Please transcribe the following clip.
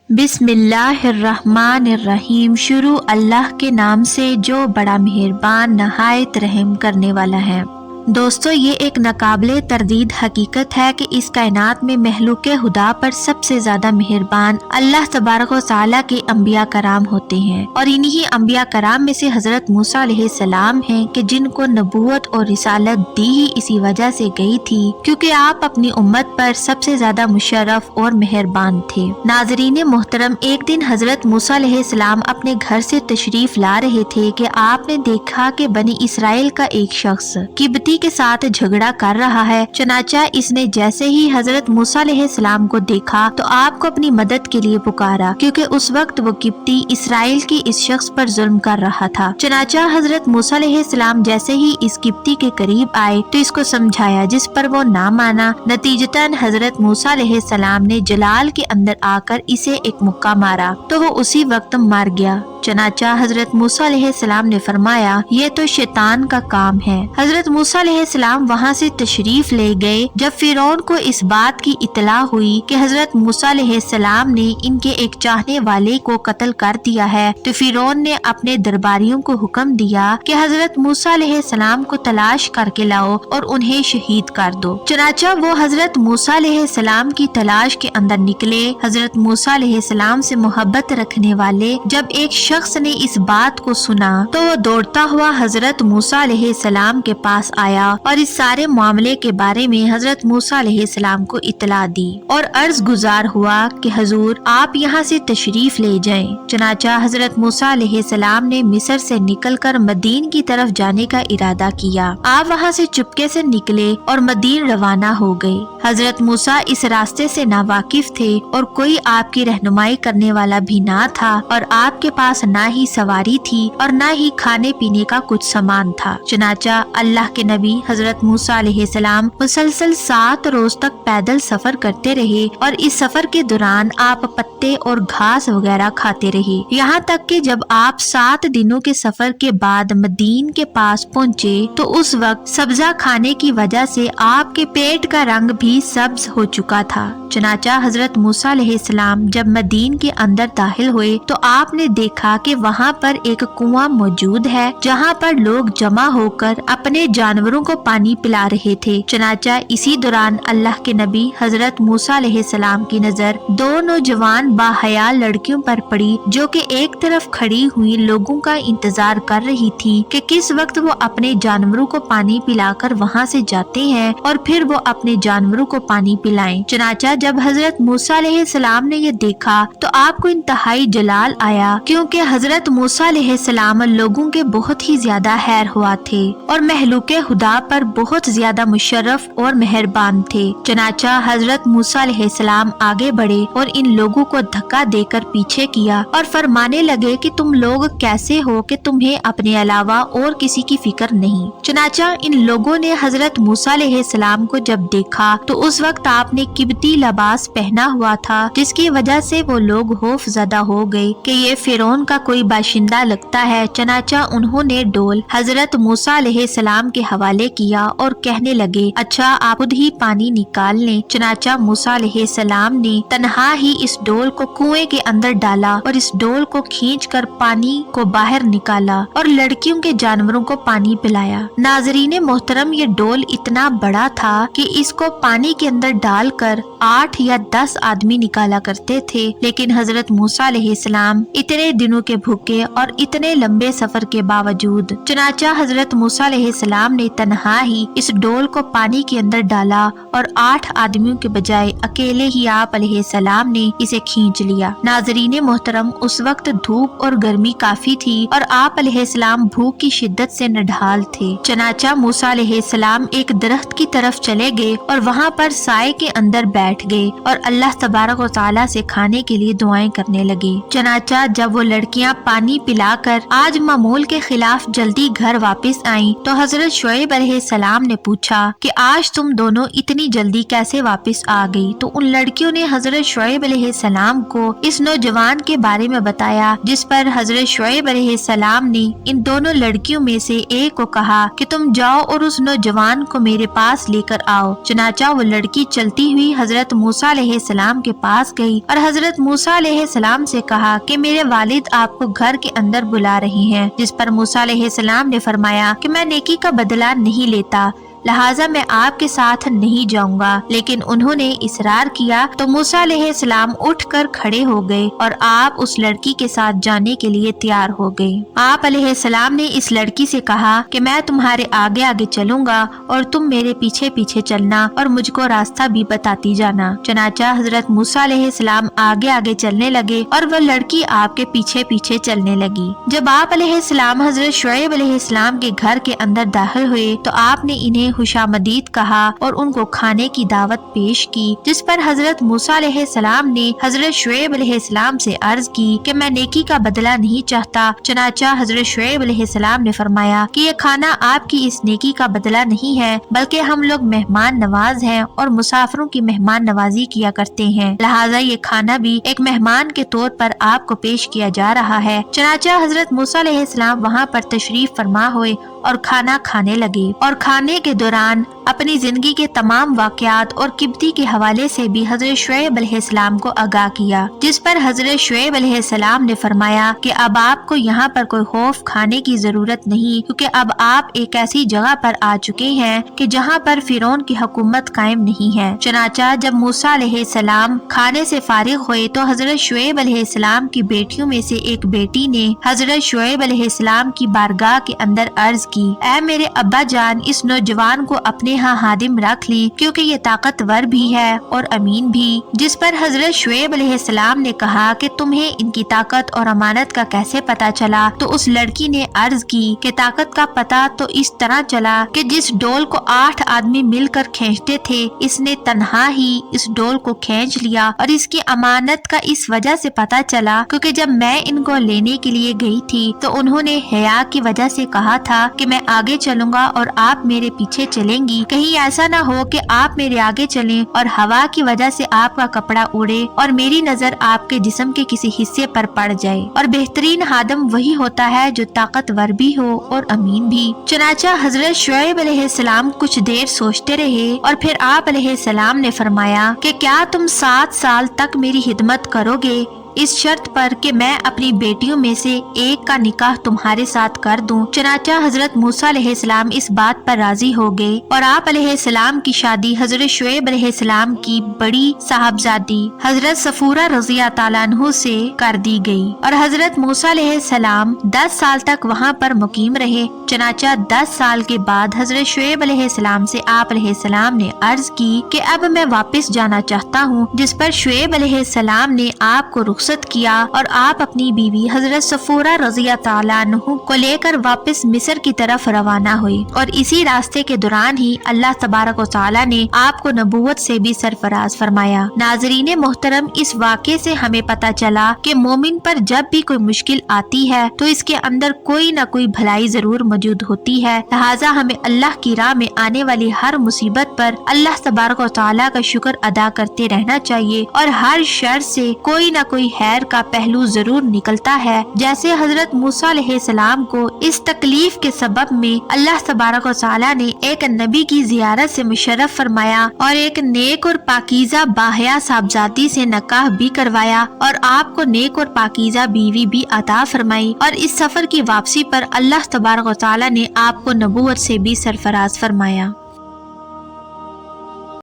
بسم اللہ الرحمن الرحیم۔ شروع اللہ کے نام سے جو بڑا مہربان نہایت رحم کرنے والا ہے۔ دوستو، یہ ایک ناقابل تردید حقیقت ہے کہ اس کائنات میں مخلوق خدا پر سب سے زیادہ مہربان اللہ تبارک و تعالیٰ کے انبیاء کرام ہوتے ہیں، اور انہی انبیاء کرام میں سے حضرت موسیٰ علیہ السلام ہیں کہ جن کو نبوت اور رسالت دی ہی اسی وجہ سے گئی تھی کیونکہ آپ اپنی امت پر سب سے زیادہ مشرف اور مہربان تھے۔ ناظرین محترم، ایک دن حضرت موسیٰ علیہ السلام اپنے گھر سے تشریف لا رہے تھے کہ آپ نے دیکھا کہ بنی اسرائیل کا ایک شخص قبطی کے ساتھ جھگڑا کر رہا ہے۔ چنانچہ اس نے جیسے ہی حضرت موسیٰ علیہ السلام کو دیکھا تو آپ کو اپنی مدد کے لیے پکارا، کیونکہ اس وقت وہ قبطی اسرائیل کی اس شخص پر ظلم کر رہا تھا۔ چنانچہ حضرت موسیٰ علیہ السلام جیسے ہی اس قبطی کے قریب آئے تو اس کو سمجھایا، جس پر وہ نہ مانا۔ نتیجتاً حضرت موسیٰ علیہ السلام نے جلال کے اندر آ کر اسے ایک مکہ مارا تو وہ اسی وقت مر گیا۔ چنانچہ حضرت موسیٰ علیہ السلام نے فرمایا، یہ تو شیطان کا کام ہے۔ حضرت موسیٰ علیہ السلام وہاں سے تشریف لے گئے۔ جب فرعون کو اس بات کی اطلاع ہوئی کہ حضرت موسیٰ علیہ السلام نے ان کے ایک چاہنے والے کو قتل کر دیا ہے تو فرعون نے اپنے درباریوں کو حکم دیا کہ حضرت موسیٰ علیہ السلام کو تلاش کر کے لاؤ اور انہیں شہید کر دو۔ چنانچہ وہ حضرت موسیٰ علیہ السلام کی تلاش کے اندر نکلے۔ حضرت موسیٰ علیہ السلام سے محبت رکھنے والے جب ایک شخص نے اس بات کو سنا تو وہ دوڑتا ہوا حضرت موسیٰ علیہ السلام کے پاس آیا اور اس سارے معاملے کے بارے میں حضرت موسیٰ علیہ السلام کو اطلاع دی اور عرض گزار ہوا کہ حضور آپ یہاں سے تشریف لے جائیں۔ چنانچہ حضرت موسیٰ علیہ السلام نے مصر سے نکل کر مدین کی طرف جانے کا ارادہ کیا۔ آپ وہاں سے چپکے سے نکلے اور مدین روانہ ہو گئے۔ حضرت موسیٰ اس راستے سے ناواقف تھے اور کوئی آپ کی رہنمائی کرنے والا بھی نہ تھا، اور آپ کے پاس نہ ہی سواری تھی اور نہ ہی کھانے پینے کا کچھ سامان تھا۔ چنانچہ اللہ کے نبی حضرت موسیٰ علیہ السلام مسلسل 7 روز تک پیدل سفر کرتے رہے، اور اس سفر کے دوران آپ پتے اور گھاس وغیرہ کھاتے رہے، یہاں تک کہ جب آپ 7 دنوں کے سفر کے بعد مدین کے پاس پہنچے تو اس وقت سبزہ کھانے کی وجہ سے آپ کے پیٹ کا رنگ بھی سبز ہو چکا تھا۔ چنانچہ حضرت موسیٰ علیہ السلام جب مدین کے اندر داخل ہوئے تو آپ نے دیکھا کہ وہاں پر ایک کنواں موجود ہے جہاں پر لوگ جمع ہو کر اپنے جانوروں کو پانی پلا رہے تھے۔ چنانچہ اسی دوران اللہ کے نبی حضرت موسیٰ علیہ السلام کی نظر 2 نوجوان باحیا لڑکیوں پر پڑی جو کہ ایک طرف کھڑی ہوئی لوگوں کا انتظار کر رہی تھی کہ کس وقت وہ اپنے جانوروں کو پانی پلا کر وہاں سے جاتے ہیں اور پھر وہ اپنے جانوروں کو پانی پلائیں۔ چنانچہ جب حضرت موسیٰ علیہ السلام نے یہ دیکھا تو آپ کو انتہائی جلال آیا، کیونکہ حضرت موسیٰ علیہ السلام لوگوں کے بہت ہی زیادہ خیر ہوا تھے اور مخلوق خدا پر بہت زیادہ مشرف اور مہربان تھے۔ چنانچہ حضرت موسیٰ علیہ السلام آگے بڑھے اور ان لوگوں کو دھکا دے کر پیچھے کیا اور فرمانے لگے کہ تم لوگ کیسے ہو کہ تمہیں اپنے علاوہ اور کسی کی فکر نہیں۔ چنانچہ ان لوگوں نے حضرت موسیٰ علیہ السلام کو جب دیکھا تو اس وقت آپ نے قبطی لباس پہنا ہوا تھا، جس کی وجہ سے وہ لوگ خوف زدہ ہو گئے کہ یہ فرعون کا کوئی باشندہ لگتا ہے۔ چنانچہ انہوں نے ڈول حضرت موسیٰ علیہ السلام کے حوالے کیا اور کہنے لگے، اچھا آپ خود ہی پانی نکال لیں۔ چنانچہ موسیٰ علیہ السلام نے تنہا ہی اس ڈول کو کنویں کے اندر ڈالا اور اس ڈول کو کھینچ کر پانی کو باہر نکالا اور لڑکیوں کے جانوروں کو پانی پلایا۔ ناظرین محترم، یہ ڈول اتنا بڑا تھا کہ اس کو پانی کے اندر ڈال کر 8 یا 10 آدمی نکالا کرتے تھے، لیکن حضرت موسیٰ علیہ السلام اتنے دنوں کے بھوکے اور اتنے لمبے سفر کے باوجود چنانچہ حضرت موسیٰ علیہ السلام نے تنہا ہی اس ڈول کو پانی کے اندر ڈالا اور 8 آدمیوں کے بجائے اکیلے ہی آپ علیہ السلام نے اسے کھینچ لیا۔ ناظرین محترم، اس وقت دھوپ اور گرمی کافی تھی اور آپ علیہ السلام بھوک کی شدت سے نڈھال تھے۔ چنانچہ موسیٰ علیہ السلام ایک درخت کی طرف چلے گئے اور وہاں پر سائے کے اندر بیٹھ گئے اور اللہ تبارک و تعالیٰ سے کھانے کے لیے دعائیں کرنے لگے۔ چنانچہ جب وہ لڑکی लड़कियां पानी पिलाकर आज मामूल के खिलाफ जल्दी घर वापस आईं, तो हजरत शुएब अलैहिस्सलाम ने पूछा कि आज तुम दोनों इतनी जल्दी कैसे वापस आ गई। तो उन लड़कियों ने हजरत शुएब अलैहिस्सलाम को इस नौजवान के बारे में बताया, जिस पर हजरत शुएब अलैहिस्सलाम ने इन दोनों लड़कियों में से एक को कहा कि तुम जाओ और उस नौजवान को मेरे पास लेकर आओ। चुनाचा वो लड़की चलती हुई हजरत मूसा अलैहिस्सलाम के पास गई और हजरत मूसा अलैहिस्सलाम से कहा कि मेरे वालिद आपको घर के अंदर बुला रहे हैं। जिस पर मूसा अलैहिस्सलाम ने फरमाया कि मैं नेकी का बदला नहीं लेता, लिहाजा मैं आपके साथ नहीं जाऊंगा। लेकिन उन्होंने इसरार किया तो मूसा अलैहिस्सलाम उठकर खड़े हो गए और आप उस लड़की के साथ जाने के लिए तैयार हो गए। आप अलैहिस्सलाम ने इस लड़की से कहा कि मैं तुम्हारे आगे आगे चलूंगा और तुम मेरे पीछे पीछे चलना और मुझको रास्ता भी बताती जाना। चनाचा हजरत मूसा अलैहिस्सलाम आगे आगे चलने लगे और वह लड़की आपके पीछे पीछे चलने लगी। जब आप अलैहिस्सलाम हजरत शुएब अलैहिस्सलाम के घर के अंदर दाखिल हुए तो आपने इन्हें खुशामदीद कहा और उनको खाने की दावत पेश की, जिस पर हजरत मूसा अलैहिस्सलाम ने हजरत शुएब अलैहिस्सलाम से अर्ज की कि मैं नेकी का बदला नहीं चाहता। चनाचा हजरत शुएब अलैहिस्सलाम ने फरमाया कि ये खाना आपकी इस नेकी का बदला नहीं है, बल्कि हम लोग मेहमान नवाज हैं और मुसाफिरों की मेहमान नवाजी किया करते हैं, लिहाजा ये खाना भी एक मेहमान के तौर पर आपको पेश किया जा रहा है। चनाचा हजरत मूसा अलैहिस्सलाम वहाँ पर तशरीफ फरमा हुए और खाना खाने लगे और खाने के दौरान अपनी जिंदगी के तमाम वाकयात और किब्ती के हवाले से भी हजरत शुएब अलैहिस्सलाम को आगाह किया, जिस पर हजरत शुएब अलैहिस्सलाम ने फरमाया कि अब आपको यहाँ पर कोई खौफ खाने की जरूरत नहीं, क्योंकि अब आप एक ऐसी जगह पर आ चुके हैं कि जहाँ पर फिरौन की हुकूमत कायम नहीं है। चनाचा जब मूसा अलैहिस्सलाम खाने से फारिग हुए तो हजरत शुएब अलैहिस्सलाम की बेटियों में से एक बेटी ने हजरत शुएब अलैहिस्सलाम की बारगाह के अंदर अर्ज की, ऐ मेरे अब्बा जान, इस नौजवान को अपने यहाँ हादिम रख ली, क्योंकि ये ताकतवर भी है और अमीन भी। जिस पर हजरत शुएब अलैहिस्सलाम ने कहा कि तुम्हें इनकी ताकत और अमानत का कैसे पता चला? तो उस लड़की ने अर्ज की कि ताकत का पता तो इस तरह चला कि जिस डोल को 8 आदमी मिलकर खींचते थे, इसने तन्हा ही इस डोल को खींच लिया। और इसकी अमानत का इस वजह से पता चला क्योंकि जब मैं इनको लेने के लिए गई थी तो उन्होंने हया की वजह से कहा था कि मैं आगे चलूंगा और आप मेरे पीछे चलेंगी। कहीं ऐसा ना हो कि आप मेरे आगे चलें और हवा की वजह से आपका कपड़ा उड़े और मेरी नजर आपके जिस्म के किसी हिस्से पर पड़ जाए। और बेहतरीन हादम वही होता है जो ताकतवर भी हो और अमीन भी। चनाचा हजरत शुएब अलैहिस्सलाम कुछ देर सोचते रहे और फिर आप अलैहिस्सलाम ने फरमाया कि क्या तुम 7 साल तक मेरी खिदमत करोगे, इस शर्त पर कि मैं अपनी बेटियों में से एक का निकाह तुम्हारे साथ कर दूं। चनाचा हजरत मूसा अलैहिस्सलाम इस बात पर राजी हो गए और आप अलैहिस्सलाम की शादी हजरत शुएब अलैहिस्सलाम की बड़ी साहबजादी हजरत सफूरा रज़िया ताला अन्हु से कर दी गई और हजरत मूसा अलैहिस्सलाम 10 साल तक वहाँ पर मुकीम रहे। चनाचा 10 साल के बाद हजरत शुएब अलैहिस्सलाम से आप अलैहिस्सलाम ने अर्ज की कि अब मैं वापस जाना चाहता हूँ, जिस पर शुएब अलैहिस्सलाम ने आपको रुखसत किया और आप अपनी बीवी हजरत सफूरा रज़िया ताला अन्हु को लेकर वापस मिस्र की तरफ रवाना हुई। और इसी रास्ते के दौरान ही अल्लाह तबारक व तआला ने आपको नबूवत से भी सरफराज फरमाया। नाज़रीन मोहतरम, इस वाक़े से हमें पता चला कि मोमिन पर जब भी कोई मुश्किल आती है तो इसके अंदर कोई न कोई भलाई जरूर मौजूद होती है, लिहाजा हमें अल्लाह की राह में आने वाली हर मुसीबत पर अल्लाह तबारक व तआला का शुक्र अदा करते रहना चाहिए और हर शर से कोई न कोई खैर का पहलू जरूर निकलता है। जैसे हजरत मूसा अलैहिस्सलाम को इस तकलीफ के सबब में अल्लाह तबारक व तआला ने एक नबी की जियारत से मुशर्रफ फरमाया और एक नेक और पाकीज़ा बाहया साहबजादी से निकाह भी करवाया और आपको नेक और पाकीज़ा बीवी भी अता फरमाई। और इस सफर की वापसी पर अल्लाह तबारक व तआला ने आपको नबूवत से भी सरफराज फरमाया।